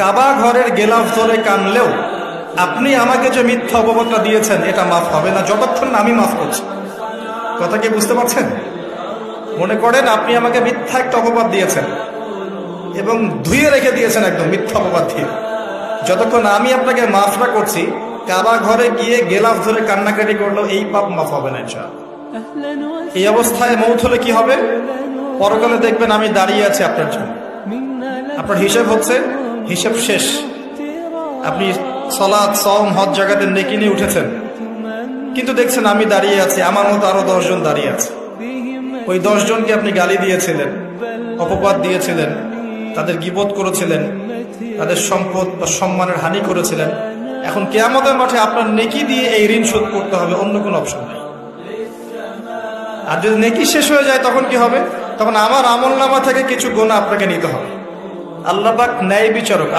কাবা ঘরের গেলাফ ধরে কানলেও আপনি আমাকে যে মিথ্যা অপবাদটা দিয়েছেন এটা মাফ হবে না যতক্ষণ না আমি মাফ করছি। কথা কি বুঝতে পারছেন? মনে করেন আপনি আমাকে মিথ্যা একটা অপবাদ দিয়েছেন এবং ধুয়ে রেখে দিয়েছেন একদম মিথ্যা অপবাদ দিয়ে। যতক্ষণ আমি আপনাকে মাফ না করছি, কাবা ঘরে গিয়ে গেলাফ ধরে কান্নাকাটি করলো এই পাপ মাফ হবে না ইনশাআল্লাহ। এই অবস্থায় মৌত হলে কি হবে? পরকালে দেখবেন আমি দাঁড়িয়ে আছি আপনার জন্য, আপনার হিসেব হচ্ছে, হিসেব শেষ। আপনি সালাত, সওম, হজ জাকাতে নেকি নিয়ে উঠেছেন, কিন্তু দেখছেন আমি দাঁড়িয়ে আছি, আমার মতো আরো 10 জন দাঁড়িয়ে আছে। ওই 10 জনকে আপনি গালি দিয়েছিলেন, অপবাদ দিয়েছিলেন, তাদের গীবত করেছিলেন, তাদের সম্পদ বা সম্মানের হানি করেছিলেন। এখন কিয়ামতের মাঠে আপনার নেকি দিয়ে এই ঋণ শোধ করতে হবে, অন্য কোনো অপশন নেই। আর যদি নেকি শেষ হয়ে যায় তখন কি হবে? তখন আমার আমলনামা থেকে কিছু গুনাহ আপনাকে নিতে হবে। আল্লাহ পাক ন্যায় বিচারক।